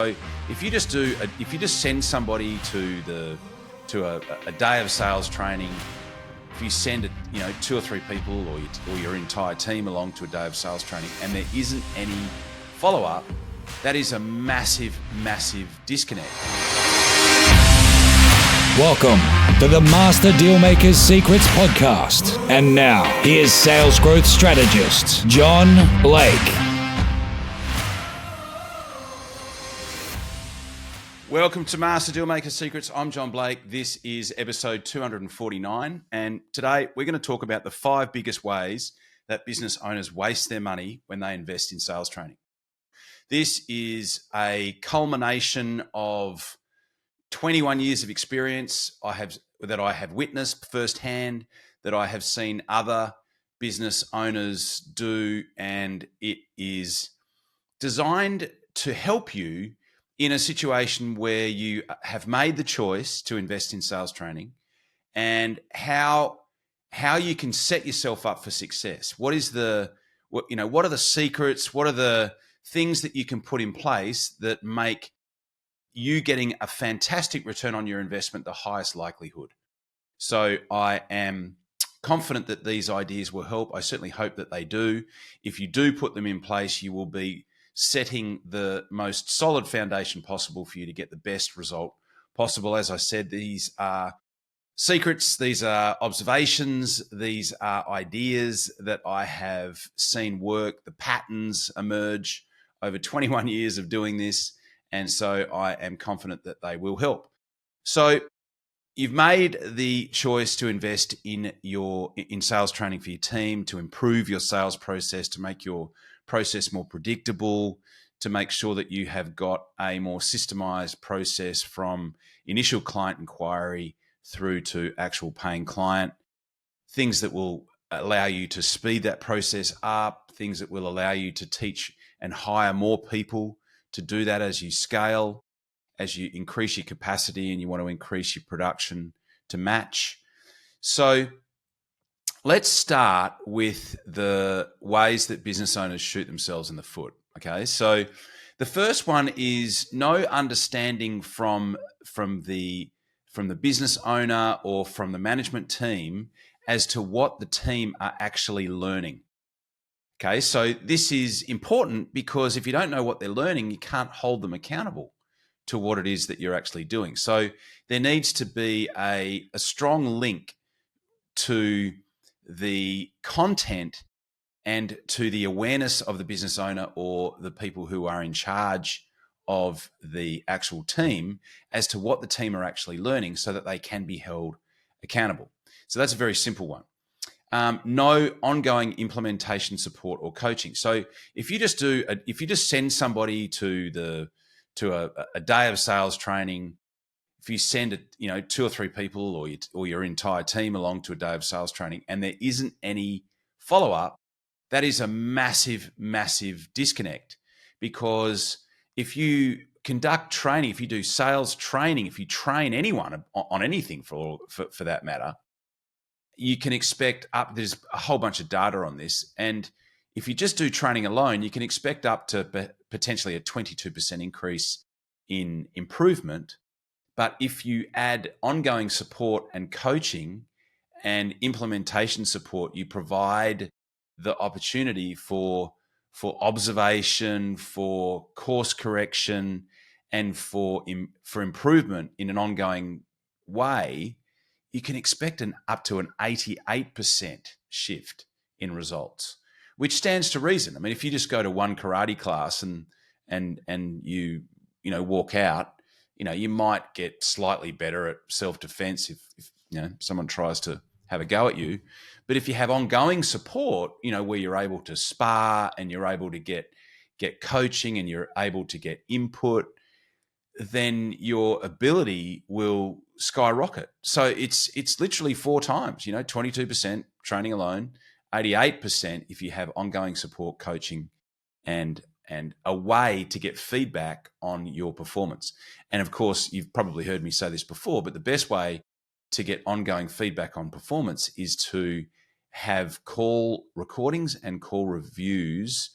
So if you just send somebody to a day of sales training, if you send 2 or 3 people or your entire team along to a day of sales training and there isn't any follow-up, that is a massive disconnect. Welcome to the Master Dealmakers Secrets podcast. And now, here's sales growth strategist, John Blake. Welcome to Master Dealmaker Secrets. I'm John Blake. This is episode 249. And today we're going to talk about the 5 biggest ways that business owners waste their money when they invest in sales training. This is a culmination of 21 years of experience that I have witnessed firsthand, that I have seen other business owners do, and it is designed to help you in a situation where you have made the choice to invest in sales training, and how you can set yourself up for success. What are the secrets? What are the things that you can put in place that make you getting a fantastic return on your investment the highest likelihood? So I am confident that these ideas will help. I certainly hope that they do. If you do put them in place, you will be setting the most solid foundation possible for you to get the best result possible. As I said, these are secrets, these are observations, these are ideas that I have seen work, the patterns emerge over 21 years of doing this, and so I am confident that they will help. So you've made the choice to invest in sales training for your team, to improve your sales process, to make your process more predictable, to make sure that you have got a more systemized process from initial client inquiry through to actual paying client, things that will allow you to speed that process up, things that will allow you to teach and hire more people to do that as you scale, as you increase your capacity and you want to increase your production to match. So let's start with the ways that business owners shoot themselves in the foot. Okay, so the first one is no understanding from the business owner or from the management team as to what the team are actually learning. Okay, so this is important because if you don't know what they're learning, you can't hold them accountable to what it is that you're actually doing. So there needs to be a strong link to the content and to the awareness of the business owner or the people who are in charge of the actual team as to what the team are actually learning so that they can be held accountable. So that's a very simple one. No ongoing implementation support or coaching. So if you just send somebody to a day of sales training, if you send 2 or 3 people or your entire team along to a day of sales training and there isn't any follow-up, that is a massive disconnect. Because if you conduct training, if you do sales training, if you train anyone on anything for that matter, you can expect there's a whole bunch of data on this. And if you just do training alone, you can expect up to potentially a 22% increase in improvement. But if you add ongoing support and coaching and implementation support, you provide the opportunity for observation, for course correction, and for improvement in an ongoing way, you can expect up to an 88% shift in results, which stands to reason. I mean, if you just go to one karate class and you walk out, you might get slightly better at self-defense if someone tries to have a go at you. But if you have ongoing support, where you're able to spar and you're able to get coaching and you're able to get input, then your ability will skyrocket. So it's literally 4 times, 22% training alone, 88% if you have ongoing support, coaching, and a way to get feedback on your performance. And of course, you've probably heard me say this before, but the best way to get ongoing feedback on performance is to have call recordings and call reviews,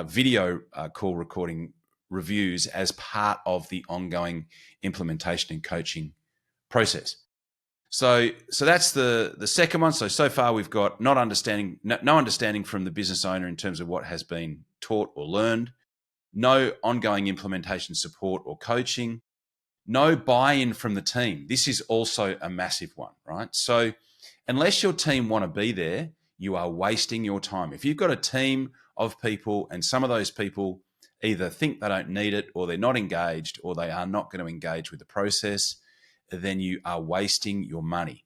video call recording reviews as part of the ongoing implementation and coaching process. So that's the second one. So far we've got no understanding from the business owner in terms of what has been taught or learned, no ongoing implementation support or coaching, no buy-in from the team. This is also a massive one, right? So unless your team want to be there, you are wasting your time. If you've got a team of people and some of those people either think they don't need it or they're not engaged or they are not going to engage with the process, then you are wasting your money.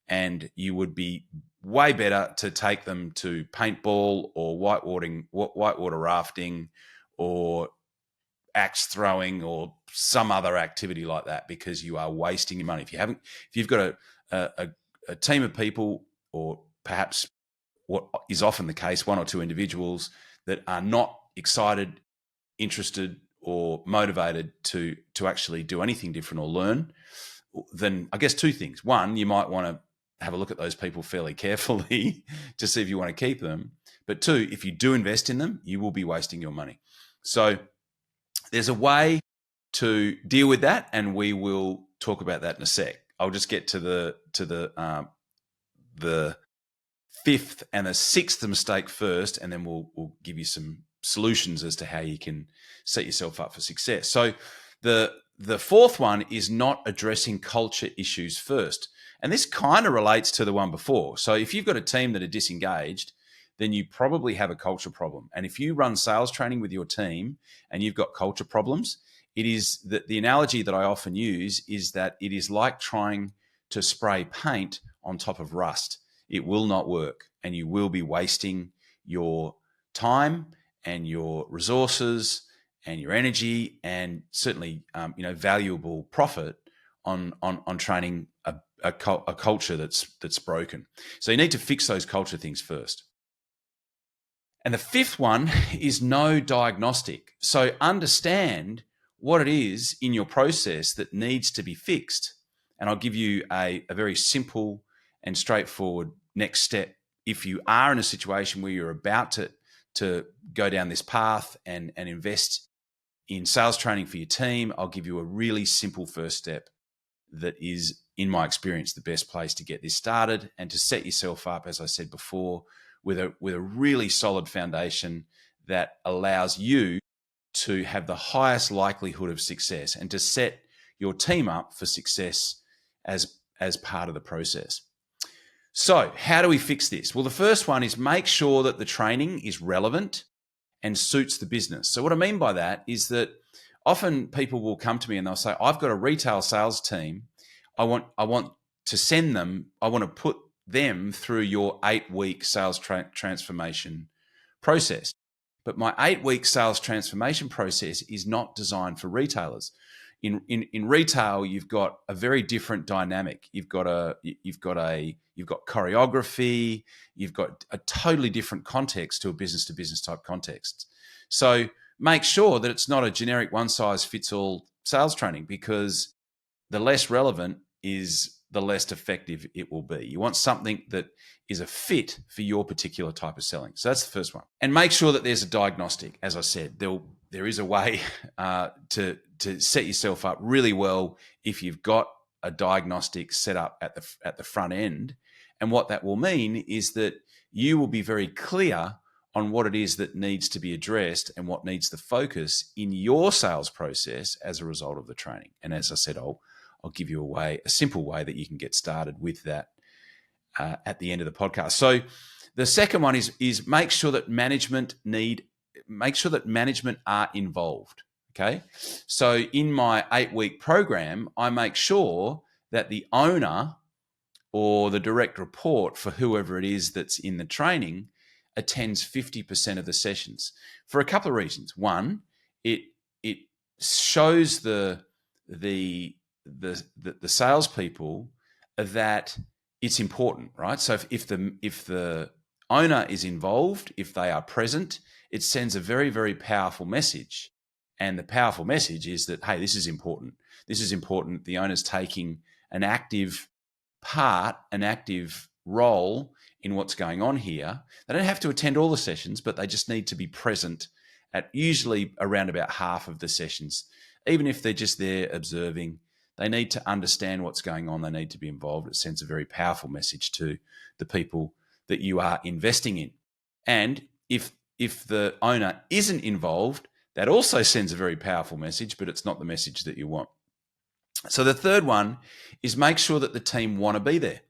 And you would be way better to take them to paintball or whitewater rafting or axe throwing or some other activity like that, because you are wasting your money. If you've got a team of people, or perhaps what is often the case, one or two individuals that are not excited, interested, or motivated to actually do anything different or learn, then I guess two things. One, you might want to have a look at those people fairly carefully to see if you want to keep them. But two, if you do invest in them, you will be wasting your money. So there's a way to deal with that, and we will talk about that in a sec. I'll just get to the fifth and the sixth mistake first, and then we'll give you some solutions as to how you can set yourself up for success. So the fourth one is not addressing culture issues first. And this kind of relates to the one before. So if you've got a team that are disengaged, then you probably have a culture problem. And if you run sales training with your team and you've got culture problems, it is that the analogy that I often use is that it is like trying to spray paint on top of rust. It will not work, and you will be wasting your time and your resources and your energy, and certainly valuable profit on training a culture that's broken. So you need to fix those culture things first. And the fifth one is no diagnostic. So understand what it is in your process that needs to be fixed. And I'll give you a very simple and straightforward next step. If you are in a situation where you're about to go down this path and invest in sales training for your team, I'll give you a really simple first step that is, in my experience, the best place to get this started and to set yourself up, as I said before, with a really solid foundation that allows you to have the highest likelihood of success and to set your team up for success as part of the process. So how do we fix this? Well, the first one is make sure that the training is relevant and suits the business. So what I mean by that is that often people will come to me and they'll say, I've got a retail sales team. I want to send them, I want to put them through your 8-week sales transformation process. But my 8-week sales transformation process is not designed for retailers. In retail, you've got a very different dynamic. You've got choreography. You've got a totally different context to a business-to-business type context. So make sure that it's not a generic one-size-fits-all sales training, because the less relevant is the less effective it will be. You want something that is a fit for your particular type of selling. So that's the first one. And make sure that there's a diagnostic. As I said, there is a way to set yourself up really well if you've got a diagnostic set up at the front end. And what that will mean is that you will be very clear on what it is that needs to be addressed and what needs the focus in your sales process as a result of the training. And as I said, I'll give you a simple way that you can get started with that at the end of the podcast. So the second one is make sure that management are involved. Okay. So in my 8-week program, I make sure that the owner or the direct report for whoever it is that's in the training attends 50% of the sessions for a couple of reasons. One, it shows the salespeople that it's important, right? So if the owner is involved, if they are present, it sends a very, very powerful message. And the powerful message is that, hey, this is important. This is important. The owner's taking an active part, an active role in what's going on here. They don't have to attend all the sessions, but they just need to be present at usually around about half of the sessions. Even if they're just there observing, they need to understand what's going on. They need to be involved. It sends a very powerful message to the people that you are investing in. And if the owner isn't involved, that also sends a very powerful message, but it's not the message that you want. So the third one is make sure that the team want to be there.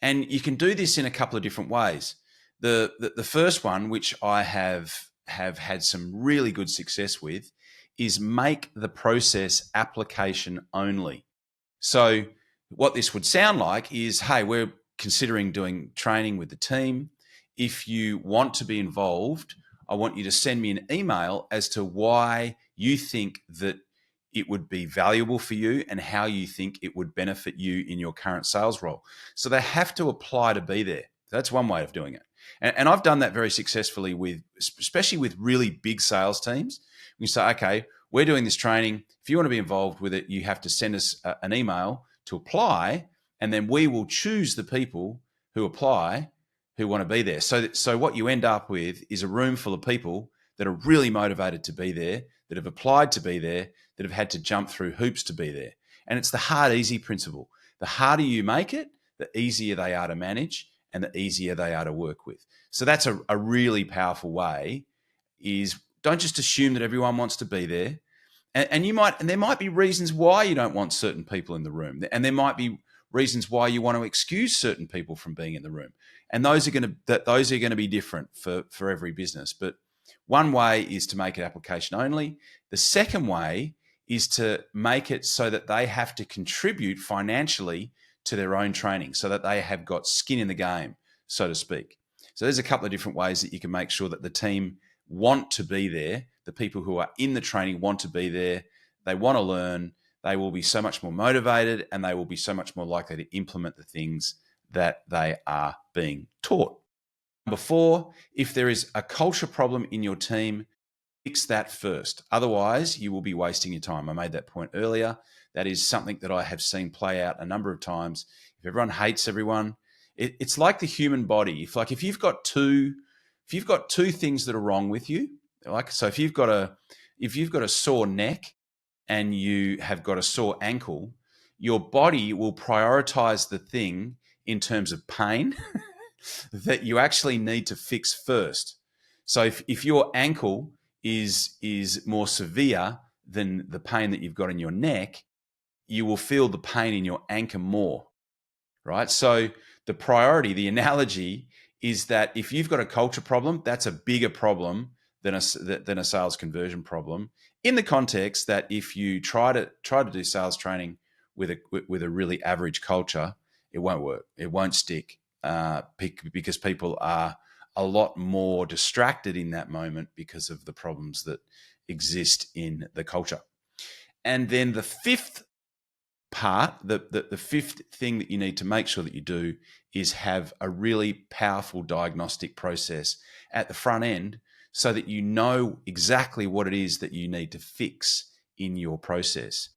And you can do this in a couple of different ways. The first one, which I have had some really good success with, is make the process application only. So what this would sound like is, hey, we're considering doing training with the team. If you want to be involved, I want you to send me an email as to why you think that it would be valuable for you and how you think it would benefit you in your current sales role. So they have to apply to be there. That's one way of doing it. And I've done that very successfully with, especially with really big sales teams. You say, okay, we're doing this training. If you want to be involved with it, you have to send us an email to apply, and then we will choose the people who apply who want to be there. So what you end up with is a room full of people that are really motivated to be there, that have applied to be there, that have had to jump through hoops to be there. And it's the hard, easy principle. The harder you make it, the easier they are to manage and the easier they are to work with. So that's a really powerful way, is don't just assume that everyone wants to be there. And there might be reasons why you don't want certain people in the room. And there might be reasons why you want to excuse certain people from being in the room. And those are going to be different for every business. But one way is to make it application only. The second way is to make it so that they have to contribute financially to their own training, so that they have got skin in the game, so to speak. So there's a couple of different ways that you can make sure that the team want to be there. The people who are in the training want to be there. They want to learn. They will be so much more motivated, and they will be so much more likely to implement the things that they are being taught. Number 4, if there is a culture problem in your team, fix that first. Otherwise, you will be wasting your time. I made that point earlier. That is something that I have seen play out a number of times. If everyone hates everyone, it's like the human body. If you've got two things that are wrong with you, so if you've got a sore neck and you have got a sore ankle, your body will prioritize the thing in terms of pain that you actually need to fix first. So if your ankle is more severe than the pain that you've got in your neck, you will feel the pain in your ankle more, right? So the priority, the analogy is that if you've got a culture problem, that's a bigger problem than a sales conversion problem, in the context that if you try to do sales training with a really average culture, it won't work. It won't stick because people are a lot more distracted in that moment because of the problems that exist in the culture. And then the fifth part, the fifth thing that you need to make sure that you do is have a really powerful diagnostic process at the front end, so that you know exactly what it is that you need to fix in your process.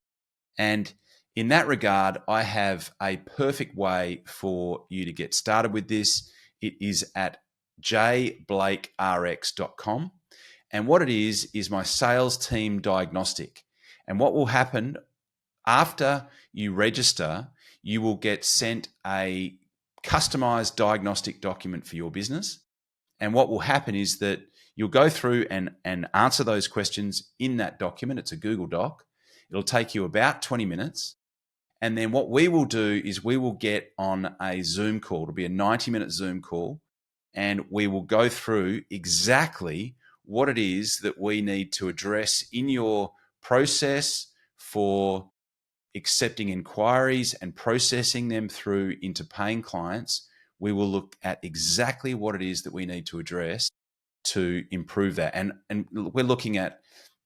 And in that regard, I have a perfect way for you to get started with this. It is at jblakerx.com. And what it is my sales team diagnostic. And what will happen after you register, you will get sent a customized diagnostic document for your business. And what will happen is that you'll go through and answer those questions in that document. It's a Google Doc. It'll take you about 20 minutes. And then what we will do is we will get on a Zoom call. It'll be a 90-minute Zoom call. And we will go through exactly what it is that we need to address in your process for accepting inquiries and processing them through into paying clients. We will look at exactly what it is that we need to address to improve that. And we're looking at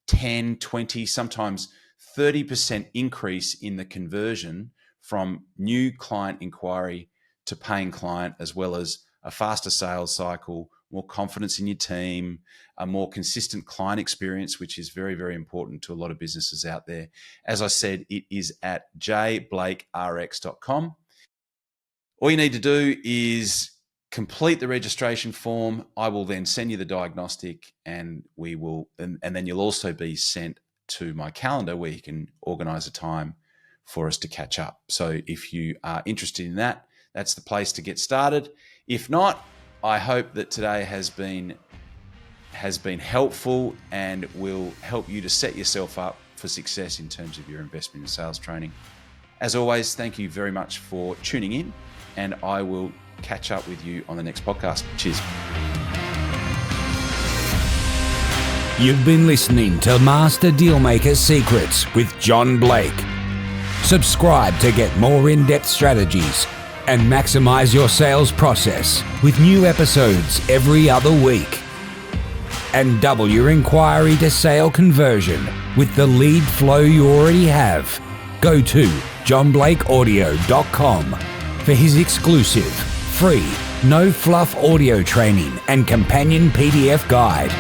10, 20, sometimes 30% increase in the conversion from new client inquiry to paying client, as well as a faster sales cycle, more confidence in your team, a more consistent client experience, which is very, very important to a lot of businesses out there. As I said, it is at jblakerx.com. All you need to do is complete the registration form. I will then send you the diagnostic, and then you'll also be sent to my calendar where you can organise a time for us to catch up. So if you are interested in that, that's the place to get started. If not, I hope that today has been helpful and will help you to set yourself up for success in terms of your investment and sales training. As always, thank you very much for tuning in, and I will catch up with you on the next podcast. Cheers. You've been listening to Master Dealmaker Secrets with John Blake. Subscribe to get more in-depth strategies and maximize your sales process with new episodes every other week. And double your inquiry to sale conversion with the lead flow you already have. Go to johnblakeaudio.com for his exclusive, free, no fluff audio training and companion PDF guide.